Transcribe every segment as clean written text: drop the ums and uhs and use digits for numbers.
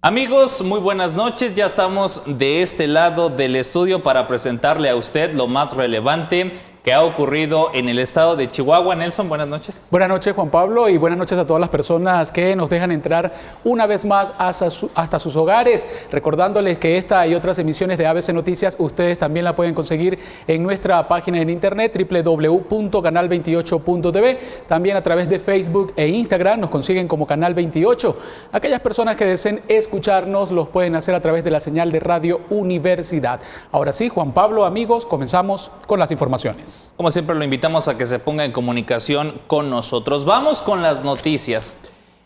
Amigos, muy buenas noches. Ya estamos de este lado del estudio para presentarle a usted lo más relevante que ha ocurrido en el estado de Chihuahua. Nelson, buenas noches. Buenas noches, Juan Pablo, y buenas noches a todas las personas que nos dejan entrar una vez más hasta sus hogares. Recordándoles que esta y otras emisiones de ABC Noticias ustedes también la pueden conseguir en nuestra página en internet www.canal28.tv. También a través de Facebook e Instagram nos consiguen como Canal 28. Aquellas personas que deseen escucharnos los pueden hacer a través de la señal de Radio Universidad. Ahora sí, Juan Pablo, amigos, comenzamos con las informaciones. Como siempre, lo invitamos a que se ponga en comunicación con nosotros. Vamos con las noticias.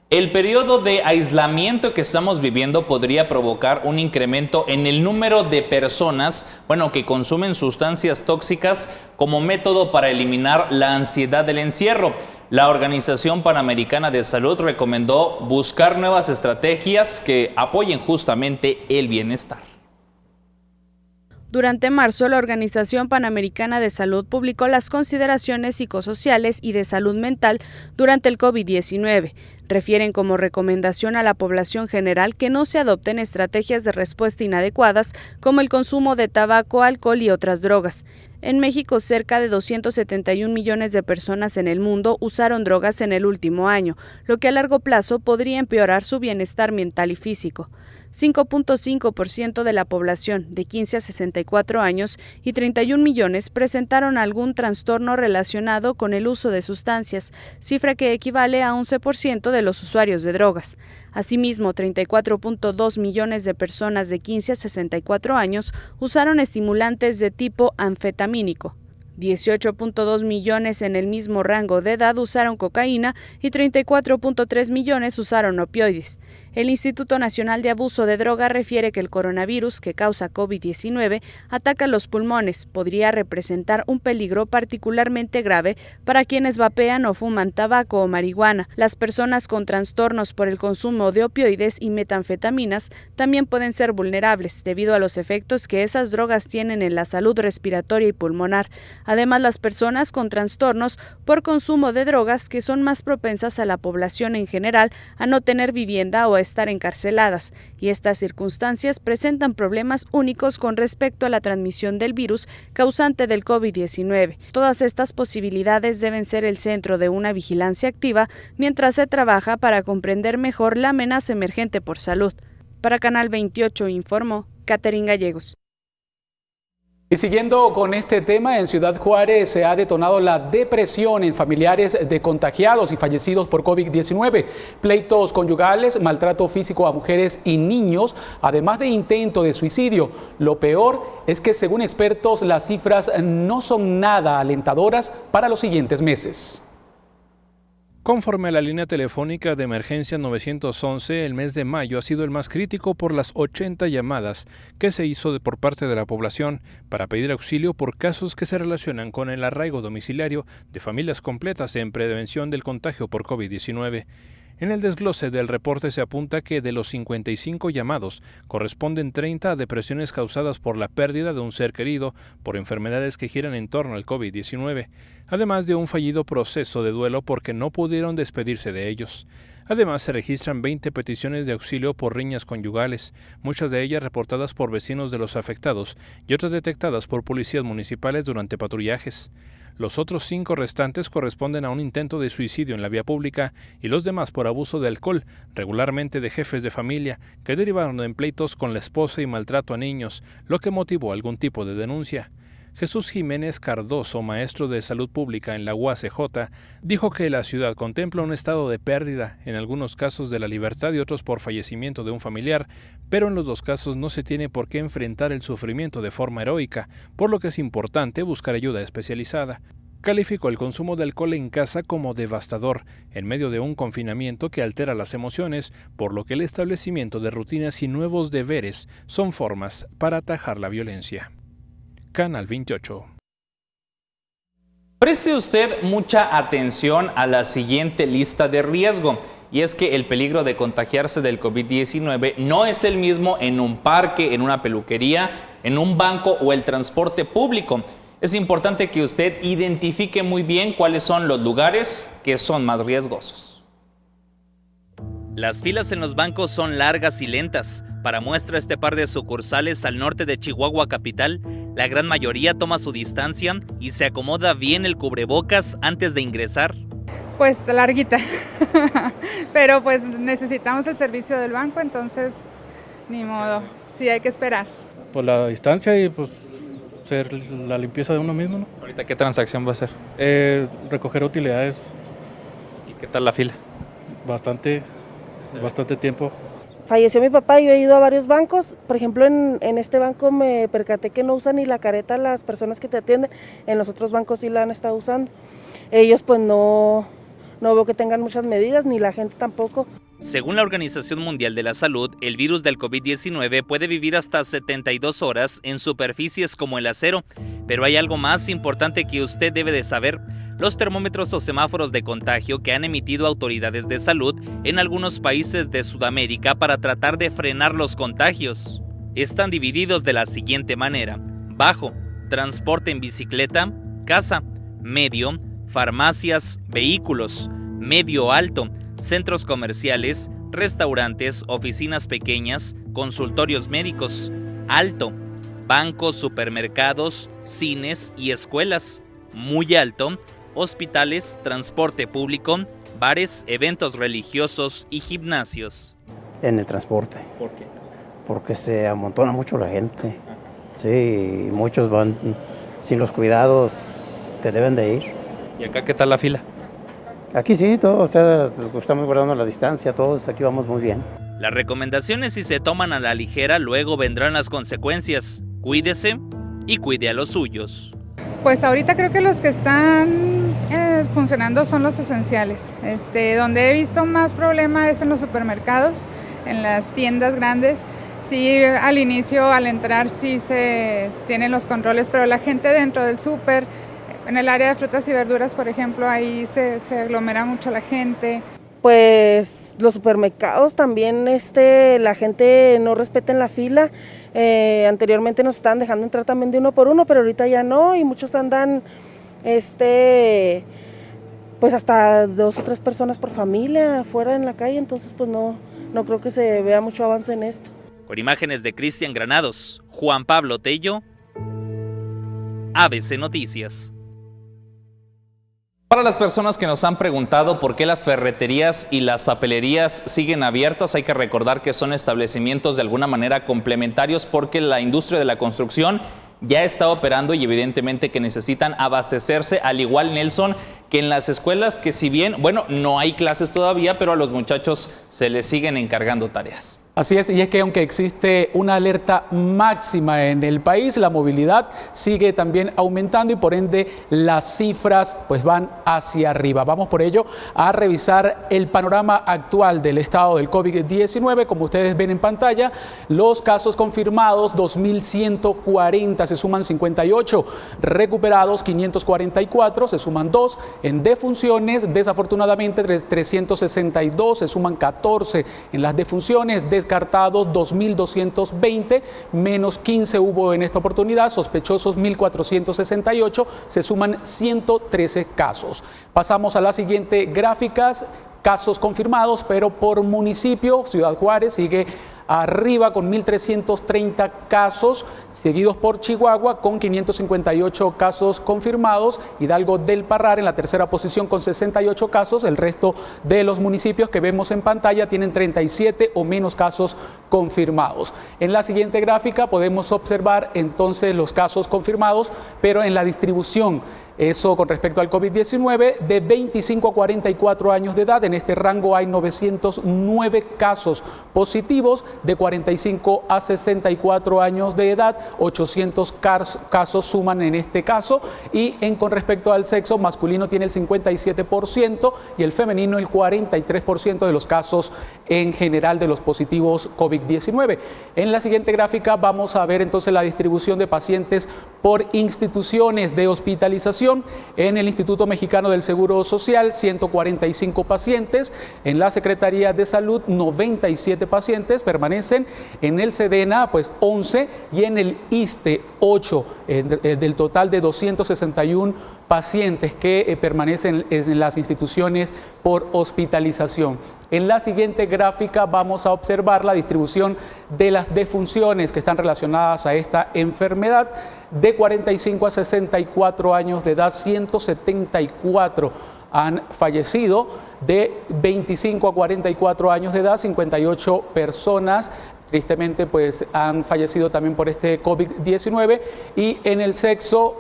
El periodo de aislamiento que estamos viviendo podría provocar un incremento en el número de personas, que consumen sustancias tóxicas como método para eliminar la ansiedad del encierro. La Organización Panamericana de Salud recomendó buscar nuevas estrategias que apoyen justamente el bienestar. Durante marzo, la Organización Panamericana de Salud publicó las consideraciones psicosociales y de salud mental durante el COVID-19. Refieren como recomendación a la población general que no se adopten estrategias de respuesta inadecuadas como el consumo de tabaco, alcohol y otras drogas. En México, cerca de 271 millones de personas en el mundo usaron drogas en el último año, lo que a largo plazo podría empeorar su bienestar mental y físico. 5.5% de la población de 15 a 64 años y 31 millones presentaron algún trastorno relacionado con el uso de sustancias, cifra que equivale a 11% de los usuarios de drogas. Asimismo, 34.2 millones de personas de 15 a 64 años usaron estimulantes de tipo anfetamínico. 18.2 millones en el mismo rango de edad usaron cocaína y 34.3 millones usaron opioides. El Instituto Nacional de Abuso de Droga refiere que el coronavirus que causa COVID-19 ataca los pulmones, podría representar un peligro particularmente grave para quienes vapean o fuman tabaco o marihuana. Las personas con trastornos por el consumo de opioides y metanfetaminas también pueden ser vulnerables debido a los efectos que esas drogas tienen en la salud respiratoria y pulmonar. Además, las personas con trastornos por consumo de drogas que son más propensas a la población en general a no tener vivienda o a estar encarceladas, y estas circunstancias presentan problemas únicos con respecto a la transmisión del virus causante del COVID-19. Todas estas posibilidades deben ser el centro de una vigilancia activa mientras se trabaja para comprender mejor la amenaza emergente por salud. Para Canal 28 informó Catherine Gallegos. Y siguiendo con este tema, en Ciudad Juárez se ha detonado la depresión en familiares de contagiados y fallecidos por COVID-19, pleitos conyugales, maltrato físico a mujeres y niños, además de intento de suicidio. Lo peor es que, según expertos, las cifras no son nada alentadoras para los siguientes meses. Conforme a la línea telefónica de emergencia 911, el mes de mayo ha sido el más crítico por las 80 llamadas que se hizo por parte de la población para pedir auxilio por casos que se relacionan con el arraigo domiciliario de familias completas en prevención del contagio por COVID-19. En el desglose del reporte se apunta que de los 55 llamados, corresponden 30 a depresiones causadas por la pérdida de un ser querido por enfermedades que giran en torno al COVID-19, además de un fallido proceso de duelo porque no pudieron despedirse de ellos. Además, se registran 20 peticiones de auxilio por riñas conyugales, muchas de ellas reportadas por vecinos de los afectados y otras detectadas por policías municipales durante patrullajes. Los otros 5 restantes corresponden a un intento de suicidio en la vía pública y los demás por abuso de alcohol, regularmente de jefes de familia, que derivaron en pleitos con la esposa y maltrato a niños, lo que motivó algún tipo de denuncia. Jesús Jiménez Cardoso, maestro de Salud Pública en la UACJ, dijo que la ciudad contempla un estado de pérdida, en algunos casos de la libertad y otros por fallecimiento de un familiar, pero en los dos casos no se tiene por qué enfrentar el sufrimiento de forma heroica, por lo que es importante buscar ayuda especializada. Calificó el consumo de alcohol en casa como devastador, en medio de un confinamiento que altera las emociones, por lo que el establecimiento de rutinas y nuevos deberes son formas para atajar la violencia. Canal 28. Preste usted mucha atención a la siguiente lista de riesgo. y es que el peligro de contagiarse del COVID-19 no es el mismo en un parque, en una peluquería, en un banco o el transporte público. Es importante que usted identifique muy bien cuáles son los lugares que son más riesgosos. Las filas en los bancos son largas y lentas. Para muestra este par de sucursales al norte de Chihuahua capital, la gran mayoría toma su distancia y se acomoda bien el cubrebocas antes de ingresar. Pues larguita, pero pues necesitamos el servicio del banco, entonces ni modo, sí hay que esperar. Por la distancia y pues hacer la limpieza de uno mismo, ¿no? ¿Ahorita qué transacción va a hacer? Recoger utilidades. ¿Y qué tal la fila? Bastante tiempo. Falleció mi papá y yo he ido a varios bancos. Por ejemplo, en este banco me percaté que no usan ni la careta las personas que te atienden. En los otros bancos sí la han estado usando. Ellos pues no veo que tengan muchas medidas, ni la gente tampoco. Según la Organización Mundial de la Salud, el virus del COVID-19 puede vivir hasta 72 horas en superficies como el acero, pero hay algo más importante que usted debe de saber. Los termómetros o semáforos de contagio que han emitido autoridades de salud en algunos países de Sudamérica para tratar de frenar los contagios están divididos de la siguiente manera: bajo, transporte en bicicleta, casa; medio, farmacias, vehículos; medio alto, centros comerciales, restaurantes, oficinas pequeñas, consultorios médicos; alto, bancos, supermercados, cines y escuelas; muy alto, hospitales, transporte público, bares, eventos religiosos y gimnasios. En el transporte. ¿Por qué? Porque se amontona mucho la gente. Sí, muchos van sin los cuidados que deben de ir. ¿Y acá qué tal la fila? Aquí sí, todo, o sea, estamos guardando la distancia, todos aquí vamos muy bien. Las recomendaciones, si se toman a la ligera, luego vendrán las consecuencias. Cuídese y cuide a los suyos. Pues ahorita creo que los que están funcionando son los esenciales. Donde he visto más problema es en los supermercados, en las tiendas grandes. Sí, al inicio, al entrar, sí se tienen los controles, pero la gente dentro del súper, en el área de frutas y verduras, por ejemplo, ahí se aglomera mucho la gente. Pues los supermercados también, la gente no respeta en la fila. Anteriormente nos estaban dejando entrar también de uno por uno, pero ahorita ya no, y muchos andan, pues hasta 2 o 3 personas por familia afuera en la calle, entonces pues no creo que se vea mucho avance en esto. Con imágenes de Cristian Granados, Juan Pablo Tello, ABC Noticias. Para las personas que nos han preguntado por qué las ferreterías y las papelerías siguen abiertas, hay que recordar que son establecimientos de alguna manera complementarios porque la industria de la construcción ya está operando y evidentemente que necesitan abastecerse, al igual, Nelson, que en las escuelas, que si bien, bueno, no hay clases todavía, pero a los muchachos se les siguen encargando tareas. Así es, y es que aunque existe una alerta máxima en el país, la movilidad sigue también aumentando y por ende las cifras pues van hacia arriba. Vamos por ello a revisar el panorama actual del estado del COVID-19. Como ustedes ven en pantalla, los casos confirmados 2.140, se suman 58, recuperados 544, se suman 2, en defunciones desafortunadamente 362, se suman 14 en las defunciones, descartados 2.220, menos 15 hubo en esta oportunidad, sospechosos 1.468, se suman 113 casos. Pasamos a las siguientes gráficas, casos confirmados, pero por municipio. Ciudad Juárez sigue arriba con 1.330 casos, seguidos por Chihuahua con 558 casos confirmados, Hidalgo del Parral en la tercera posición con 68 casos, el resto de los municipios que vemos en pantalla tienen 37 o menos casos confirmados. En la siguiente gráfica podemos observar entonces los casos confirmados, pero en la distribución. Eso con respecto al COVID-19, de 25 a 44 años de edad. En este rango hay 909 casos positivos, de 45 a 64 años de edad, 800 casos suman en este caso, y con respecto al sexo, masculino tiene el 57% y el femenino el 43% de los casos en general de los positivos COVID-19. En la siguiente gráfica vamos a ver entonces la distribución de pacientes por instituciones de hospitalización. En el Instituto Mexicano del Seguro Social, 145 pacientes. En la Secretaría de Salud, 97 pacientes permanecen. En el SEDENA, pues 11, y en el ISSSTE, 8, del total de 261 pacientes que permanecen en las instituciones por hospitalización. En la siguiente gráfica vamos a observar la distribución de las defunciones que están relacionadas a esta enfermedad. De 45 a 64 años de edad, 174 han fallecido. De 25 a 44 años de edad, 58 personas tristemente pues han fallecido también por este COVID-19. Y en el sexo,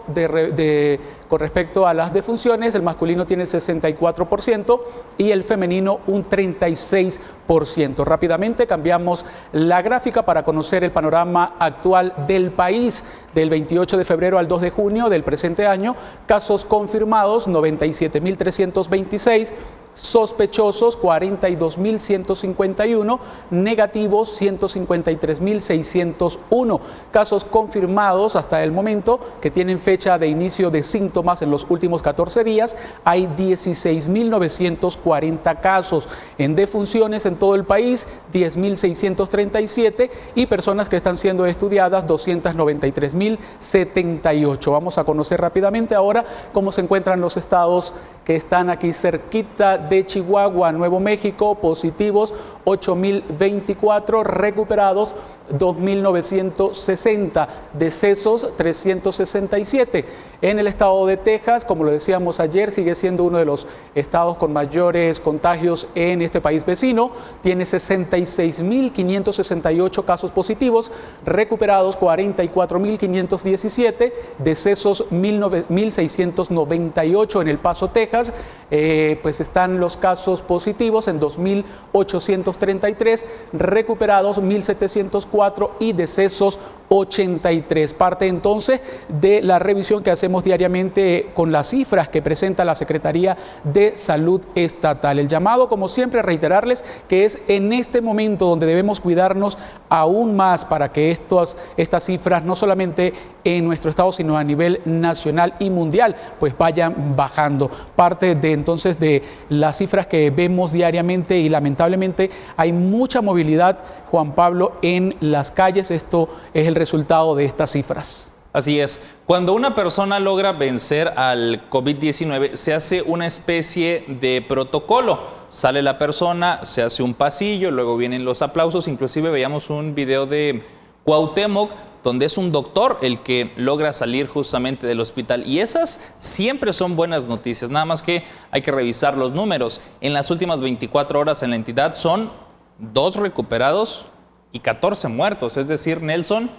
con respecto a las defunciones, el masculino tiene el 64% y el femenino un 36%. Rápidamente cambiamos la gráfica para conocer el panorama actual del país. Del 28 de febrero al 2 de junio del presente año, casos confirmados 97.326, sospechosos 42.151, negativos 153.601. Casos confirmados hasta el momento que tienen fecha de inicio de síntomas en los últimos 14 días, hay 16.940 casos. En defunciones en todo el país, 10.637, y personas que están siendo estudiadas, 293.078. Vamos a conocer rápidamente ahora cómo se encuentran los estados que están aquí cerquita de Chihuahua. Nuevo México, positivos 8.024, recuperados 2.960, decesos 367. En el estado de Texas, como lo decíamos ayer, sigue siendo uno de los estados con mayores contagios en este país vecino. Tiene 66.568 casos positivos, recuperados 44.517, decesos 1.698. En El Paso, Texas, pues están los casos positivos en 2.833, recuperados 1.704 y decesos 83. Parte entonces de la revisión que hacemos diariamente con las cifras que presenta la Secretaría de Salud Estatal. El llamado, como siempre, a reiterarles que es en este momento donde debemos cuidarnos aún más para que estas cifras, no solamente en nuestro estado, sino a nivel nacional y mundial, pues vayan bajando. Parte de entonces de las cifras que vemos diariamente, y lamentablemente hay mucha movilidad, Juan Pablo, en las calles. Esto es el resultado de estas cifras. Así es. Cuando una persona logra vencer al COVID-19, se hace una especie de protocolo. Sale la persona, se hace un pasillo, luego vienen los aplausos. Inclusive veíamos un video de Cuauhtémoc, donde es un doctor el que logra salir justamente del hospital. Y esas siempre son buenas noticias, nada más que hay que revisar los números. En las últimas 24 horas en la entidad son 2 recuperados y 14 muertos, es decir, Nelson,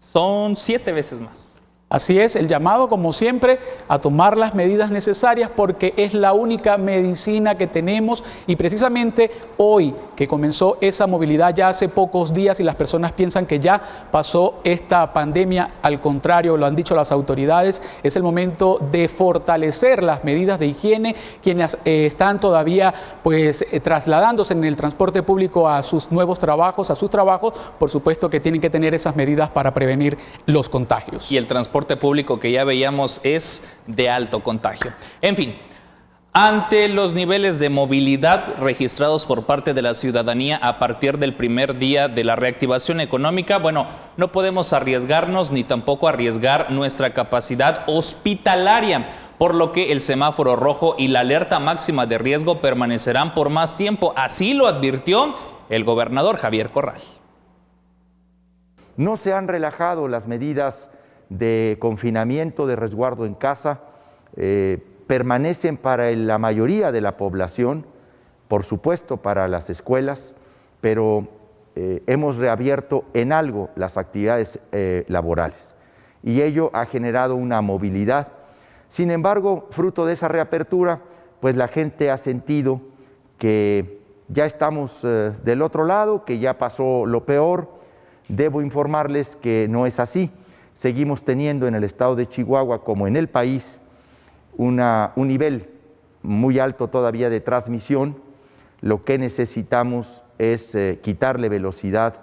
son 7 veces más. Así es, el llamado, como siempre, a tomar las medidas necesarias, porque es la única medicina que tenemos. Y precisamente hoy, que comenzó esa movilidad ya hace pocos días y las personas piensan que ya pasó esta pandemia, al contrario, lo han dicho las autoridades, es el momento de fortalecer las medidas de higiene. Quienes están todavía pues trasladándose en el transporte público a sus nuevos trabajos, por supuesto que tienen que tener esas medidas para prevenir los contagios. Y el transporte público que ya veíamos es de alto contagio. En fin, ante los niveles de movilidad registrados por parte de la ciudadanía a partir del primer día de la reactivación económica, bueno, no podemos arriesgarnos ni tampoco arriesgar nuestra capacidad hospitalaria, por lo que el semáforo rojo y la alerta máxima de riesgo permanecerán por más tiempo. Así lo advirtió el gobernador Javier Corral. No se han relajado las medidas de confinamiento, de resguardo en casa, permanecen para la mayoría de la población, por supuesto para las escuelas, pero hemos reabierto en algo las actividades laborales y ello ha generado una movilidad. Sin embargo, fruto de esa reapertura, pues la gente ha sentido que ya estamos del otro lado, que ya pasó lo peor. Debo informarles que no es así. Seguimos teniendo en el estado de Chihuahua, como en el país, un nivel muy alto todavía de transmisión. Lo que necesitamos es quitarle velocidad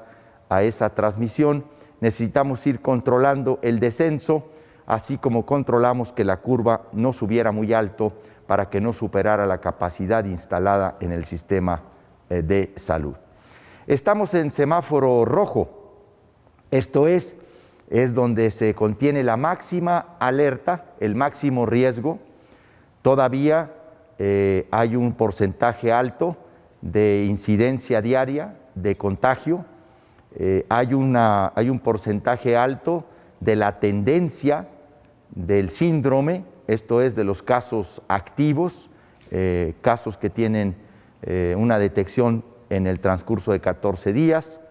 a esa transmisión. Necesitamos ir controlando el descenso, así como controlamos que la curva no subiera muy alto para que no superara la capacidad instalada en el sistema de salud. Estamos en semáforo rojo, esto es donde se contiene la máxima alerta, el máximo riesgo. Todavía hay un porcentaje alto de incidencia diaria de contagio, hay un porcentaje alto de la tendencia del síndrome, esto es de los casos activos, casos que tienen una detección en el transcurso de 14 días.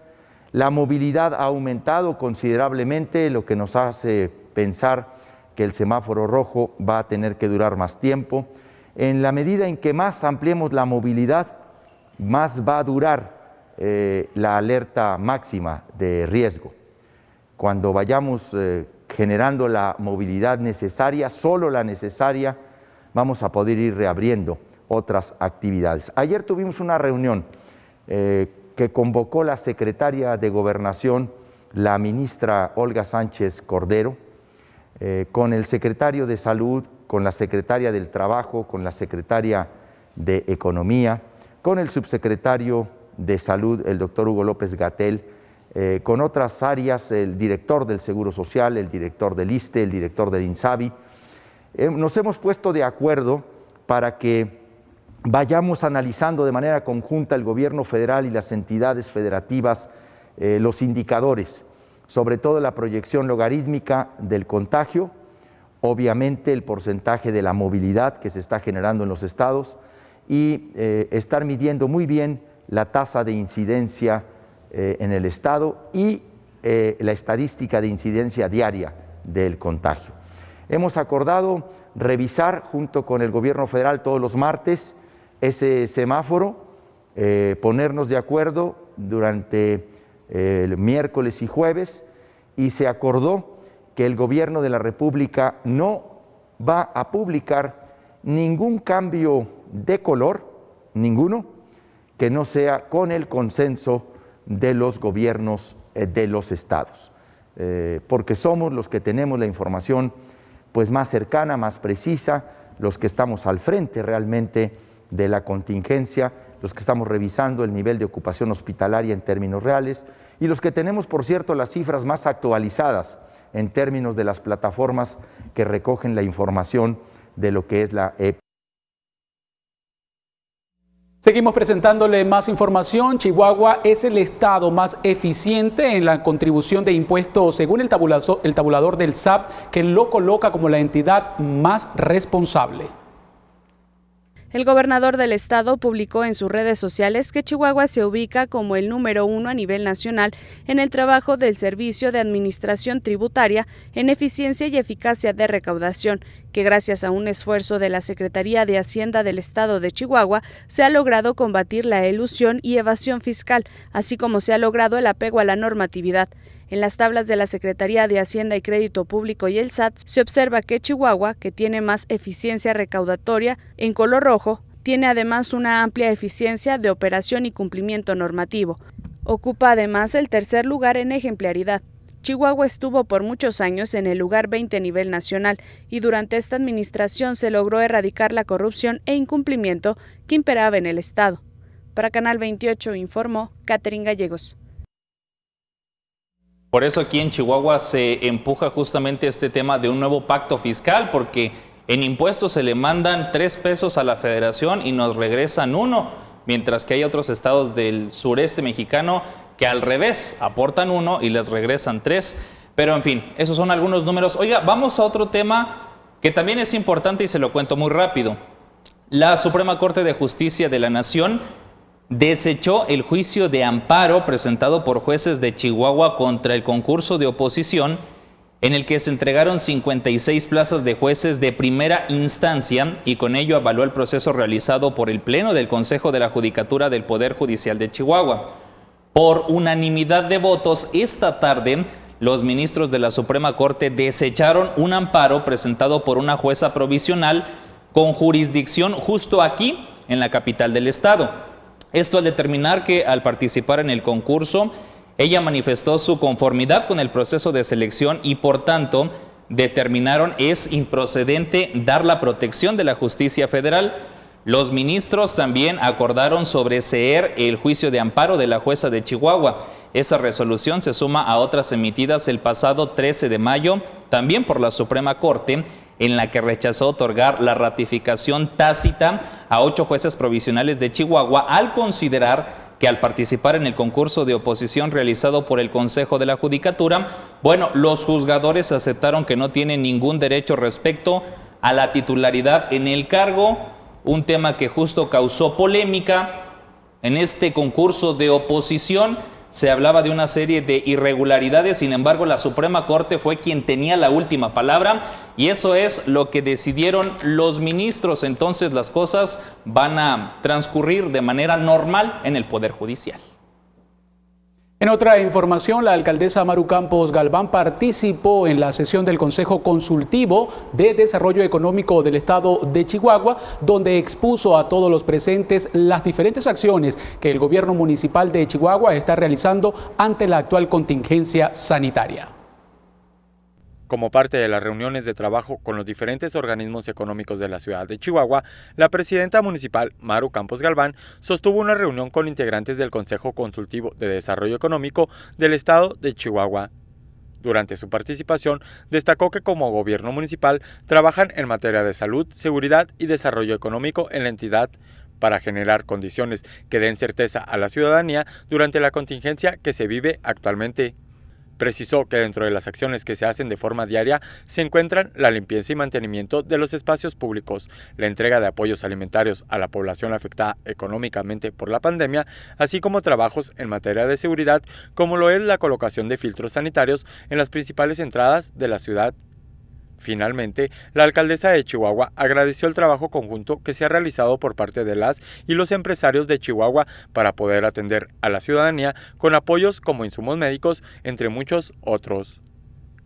La movilidad ha aumentado considerablemente, lo que nos hace pensar que el semáforo rojo va a tener que durar más tiempo. En la medida en que más ampliemos la movilidad, más va a durar la alerta máxima de riesgo. Cuando vayamos generando la movilidad necesaria, solo la necesaria, vamos a poder ir reabriendo otras actividades. Ayer tuvimos una reunión que convocó la secretaria de Gobernación, la ministra Olga Sánchez Cordero, con el secretario de Salud, con la secretaria del Trabajo, con la secretaria de Economía, con el subsecretario de Salud, el doctor Hugo López-Gatell, con otras áreas, el director del Seguro Social, el director del ISSSTE, el director del INSABI. Nos hemos puesto de acuerdo para que vayamos analizando de manera conjunta el gobierno federal y las entidades federativas los indicadores, sobre todo la proyección logarítmica del contagio, obviamente el porcentaje de la movilidad que se está generando en los estados y estar midiendo muy bien la tasa de incidencia en el estado y la estadística de incidencia diaria del contagio. Hemos acordado revisar junto con el gobierno federal todos los martes ese semáforo, ponernos de acuerdo durante el miércoles y jueves, y se acordó que el gobierno de la República no va a publicar ningún cambio de color, ninguno, que no sea con el consenso de los gobiernos de los estados, porque somos los que tenemos la información pues más cercana, más precisa, los que estamos al frente realmente de la contingencia, los que estamos revisando el nivel de ocupación hospitalaria en términos reales y los que tenemos, por cierto, las cifras más actualizadas en términos de las plataformas que recogen la información de lo que es la epidemia. Seguimos presentándole más información. Chihuahua es el estado más eficiente en la contribución de impuestos según el tabulador del SAT, que lo coloca como la entidad más responsable. El gobernador del estado publicó en sus redes sociales que Chihuahua se ubica como el número 1 a nivel nacional en el trabajo del Servicio de Administración Tributaria en eficiencia y eficacia de recaudación, que gracias a un esfuerzo de la Secretaría de Hacienda del estado de Chihuahua se ha logrado combatir la elusión y evasión fiscal, así como se ha logrado el apego a la normatividad. En las tablas de la Secretaría de Hacienda y Crédito Público y el SAT se observa que Chihuahua, que tiene más eficiencia recaudatoria, en color rojo, tiene además una amplia eficiencia de operación y cumplimiento normativo. Ocupa además el tercer lugar en ejemplaridad. Chihuahua estuvo por muchos años en el lugar 20 a nivel nacional y durante esta administración se logró erradicar la corrupción e incumplimiento que imperaba en el estado. Para Canal 28 informó Catherine Gallegos. Por eso aquí en Chihuahua se empuja justamente este tema de un nuevo pacto fiscal, porque en impuestos se le mandan 3 pesos a la federación y nos regresan 1, mientras que hay otros estados del sureste mexicano que al revés, aportan 1 y les regresan 3. Pero en fin, esos son algunos números. Oiga, vamos a otro tema que también es importante y se lo cuento muy rápido. La Suprema Corte de Justicia de la Nación desechó el juicio de amparo presentado por jueces de Chihuahua contra el concurso de oposición en el que se entregaron 56 plazas de jueces de primera instancia y con ello avaló el proceso realizado por el Pleno del Consejo de la Judicatura del Poder Judicial de Chihuahua. Por unanimidad de votos, esta tarde, los ministros de la Suprema Corte desecharon un amparo presentado por una jueza provisional con jurisdicción justo aquí, en la capital del estado. Esto al determinar que al participar en el concurso, ella manifestó su conformidad con el proceso de selección y por tanto determinaron es improcedente dar la protección de la justicia federal. Los ministros también acordaron sobreseer el juicio de amparo de la jueza de Chihuahua. Esa resolución se suma a otras emitidas el pasado 13 de mayo, también por la Suprema Corte, en la que rechazó otorgar la ratificación tácita a 8 jueces provisionales de Chihuahua al considerar que al participar en el concurso de oposición realizado por el Consejo de la Judicatura, los juzgadores aceptaron que no tienen ningún derecho respecto a la titularidad en el cargo, un tema que justo causó polémica. En este concurso de oposición se hablaba de una serie de irregularidades, sin embargo la Suprema Corte fue quien tenía la última palabra y eso es lo que decidieron los ministros. Entonces las cosas van a transcurrir de manera normal en el Poder Judicial. En otra información, la alcaldesa Maru Campos Galván participó en la sesión del Consejo Consultivo de Desarrollo Económico del Estado de Chihuahua, donde expuso a todos los presentes las diferentes acciones que el gobierno municipal de Chihuahua está realizando ante la actual contingencia sanitaria. Como parte de las reuniones de trabajo con los diferentes organismos económicos de la ciudad de Chihuahua, la presidenta municipal, Maru Campos Galván, sostuvo una reunión con integrantes del Consejo Consultivo de Desarrollo Económico del Estado de Chihuahua. Durante su participación, destacó que como gobierno municipal trabajan en materia de salud, seguridad y desarrollo económico en la entidad para generar condiciones que den certeza a la ciudadanía durante la contingencia que se vive actualmente. Precisó que dentro de las acciones que se hacen de forma diaria se encuentran la limpieza y mantenimiento de los espacios públicos, la entrega de apoyos alimentarios a la población afectada económicamente por la pandemia, así como trabajos en materia de seguridad, como lo es la colocación de filtros sanitarios en las principales entradas de la ciudad. Finalmente, la alcaldesa de Chihuahua agradeció el trabajo conjunto que se ha realizado por parte de las y los empresarios de Chihuahua para poder atender a la ciudadanía con apoyos como insumos médicos, entre muchos otros.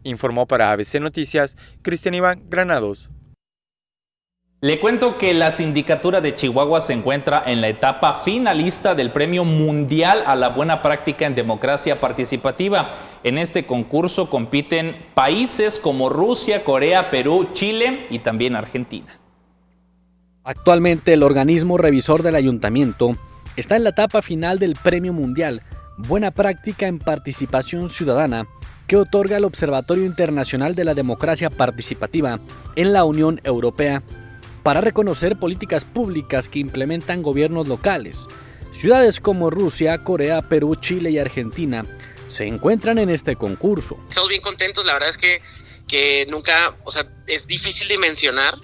Informó para ABC Noticias, Cristian Iván Granados. Le cuento que la Sindicatura de Chihuahua se encuentra en la etapa finalista del Premio Mundial a la Buena Práctica en Democracia Participativa. En este concurso compiten países como Rusia, Corea, Perú, Chile y también Argentina. Actualmente el organismo revisor del ayuntamiento está en la etapa final del Premio Mundial Buena Práctica en Participación Ciudadana que otorga el Observatorio Internacional de la Democracia Participativa en la Unión Europea, para reconocer políticas públicas que implementan gobiernos locales. Ciudades como Rusia, Corea, Perú, Chile y Argentina se encuentran en este concurso. Estamos bien contentos, la verdad es que nunca, es difícil de mencionar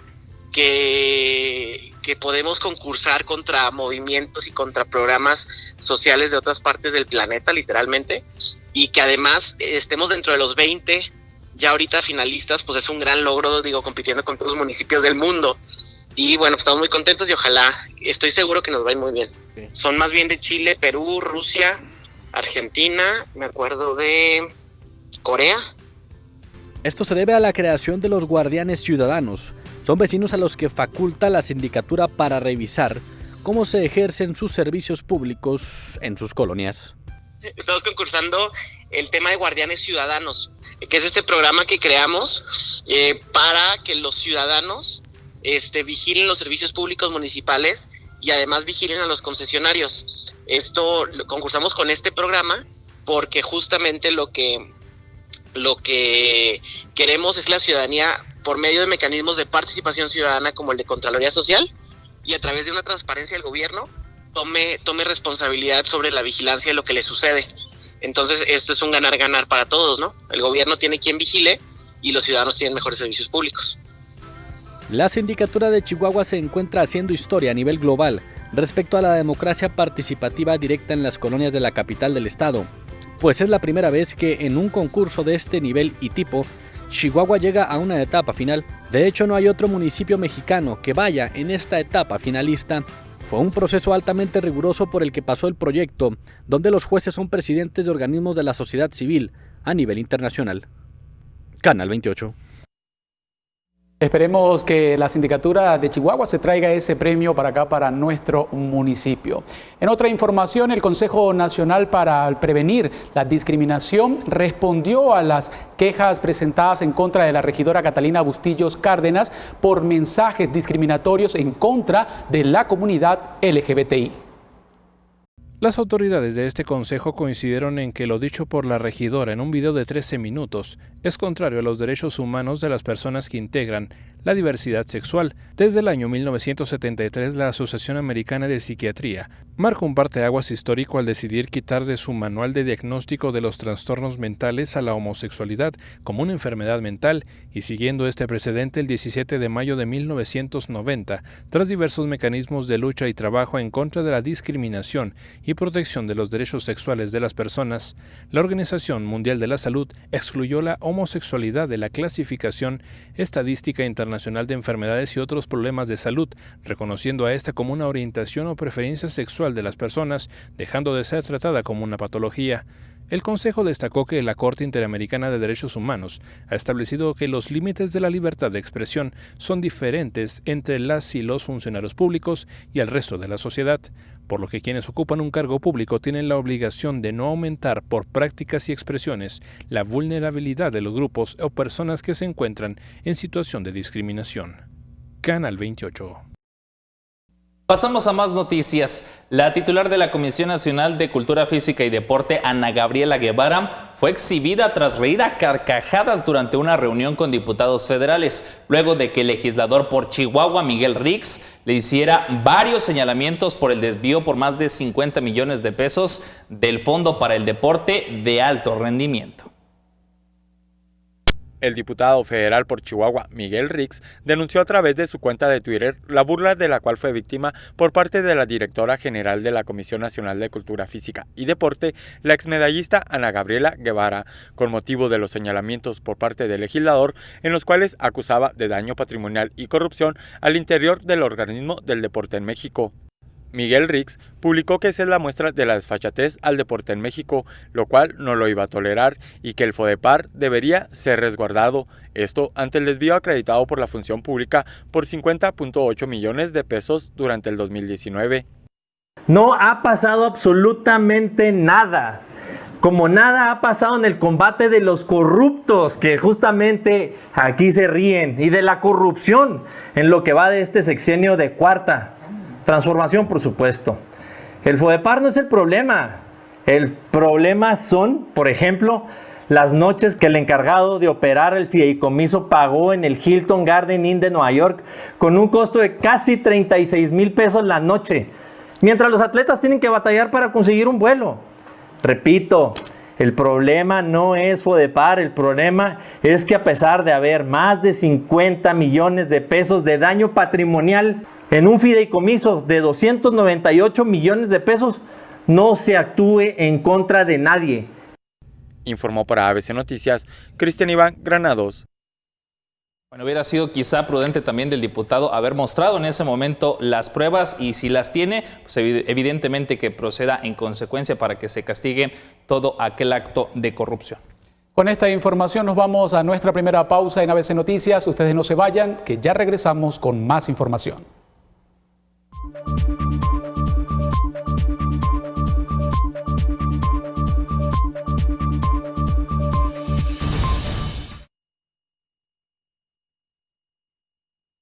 que podemos concursar contra movimientos y contra programas sociales de otras partes del planeta, literalmente, y que además estemos dentro de los 20 ya ahorita finalistas, pues es un gran logro, compitiendo con todos los municipios del mundo. Y bueno, pues estamos muy contentos y ojalá, estoy seguro que nos va a ir muy bien. Okay. Son más bien de Chile, Perú, Rusia, Argentina, me acuerdo de Corea. Esto se debe a la creación de los guardianes ciudadanos. Son vecinos a los que faculta la sindicatura para revisar cómo se ejercen sus servicios públicos en sus colonias. Estamos concursando el tema de guardianes ciudadanos, que es este programa que creamos para que los ciudadanos vigilen los servicios públicos municipales y además vigilen a los concesionarios. Esto lo concursamos con este programa porque justamente lo que queremos es la ciudadanía por medio de mecanismos de participación ciudadana como el de Contraloría Social y a través de una transparencia del gobierno tome responsabilidad sobre la vigilancia de lo que le sucede. Entonces esto es un ganar-ganar para todos, ¿no? El gobierno tiene quien vigile y los ciudadanos tienen mejores servicios públicos. La Sindicatura de Chihuahua se encuentra haciendo historia a nivel global respecto a la democracia participativa directa en las colonias de la capital del estado, pues es la primera vez que en un concurso de este nivel y tipo Chihuahua llega a una etapa final. De hecho, no hay otro municipio mexicano que vaya en esta etapa finalista. Fue un proceso altamente riguroso por el que pasó el proyecto, donde los jueces son presidentes de organismos de la sociedad civil a nivel internacional. Canal 28. Esperemos que la Sindicatura de Chihuahua se traiga ese premio para acá, para nuestro municipio. En otra información, el Consejo Nacional para Prevenir la Discriminación respondió a las quejas presentadas en contra de la regidora Catalina Bustillos Cárdenas por mensajes discriminatorios en contra de la comunidad LGBTI. Las autoridades de este consejo coincidieron en que lo dicho por la regidora en un video de 13 minutos es contrario a los derechos humanos de las personas que integran la diversidad sexual. Desde el año 1973, la Asociación Americana de Psiquiatría marcó un parteaguas histórico al decidir quitar de su manual de diagnóstico de los trastornos mentales a la homosexualidad como una enfermedad mental, y siguiendo este precedente, el 17 de mayo de 1990, tras diversos mecanismos de lucha y trabajo en contra de la discriminación y protección de los derechos sexuales de las personas, la Organización Mundial de la Salud excluyó la homosexualidad de la clasificación estadística internacional de enfermedades y otros problemas de salud, reconociendo a esta como una orientación o preferencia sexual de las personas, dejando de ser tratada como una patología. El Consejo destacó que la Corte Interamericana de Derechos Humanos ha establecido que los límites de la libertad de expresión son diferentes entre las y los funcionarios públicos y el resto de la sociedad, por lo que quienes ocupan un cargo público tienen la obligación de no aumentar por prácticas y expresiones la vulnerabilidad de los grupos o personas que se encuentran en situación de discriminación. Canal 28. Pasamos a más noticias. La titular de la Comisión Nacional de Cultura Física y Deporte, Ana Gabriela Guevara, fue exhibida tras reír a carcajadas durante una reunión con diputados federales, luego de que el legislador por Chihuahua, Miguel Rix, le hiciera varios señalamientos por el desvío por más de 50 millones de pesos del Fondo para el Deporte de Alto Rendimiento. El diputado federal por Chihuahua, Miguel Rix, denunció a través de su cuenta de Twitter la burla de la cual fue víctima por parte de la directora general de la Comisión Nacional de Cultura Física y Deporte, la exmedallista Ana Gabriela Guevara, con motivo de los señalamientos por parte del legislador en los cuales acusaba de daño patrimonial y corrupción al interior del organismo del deporte en México. Miguel Rix publicó que esa es la muestra de la desfachatez al deporte en México, lo cual no lo iba a tolerar y que el FODEPAR debería ser resguardado. Esto ante el desvío acreditado por la función pública por 50.8 millones de pesos durante el 2019. No ha pasado absolutamente nada. Como nada ha pasado en el combate de los corruptos, que justamente aquí se ríen, y de la corrupción en lo que va de este sexenio de cuarta transformación, por supuesto. El FODEPAR no es el problema. El problema son, por ejemplo, las noches que el encargado de operar el fideicomiso pagó en el Hilton Garden Inn de Nueva York con un costo de casi 36,000 pesos la noche, mientras los atletas tienen que batallar para conseguir un vuelo. Repito, el problema no es FODEPAR, el problema es que a pesar de haber más de 50 millones de pesos de daño patrimonial en un fideicomiso de 298 millones de pesos, no se actúe en contra de nadie. Informó para ABC Noticias, Cristian Iván Granados. Bueno, hubiera sido quizá prudente también del diputado haber mostrado en ese momento las pruebas, y si las tiene, pues evidentemente que proceda en consecuencia para que se castigue todo aquel acto de corrupción. Con esta información nos vamos a nuestra primera pausa en ABC Noticias. Ustedes no se vayan, que ya regresamos con más información.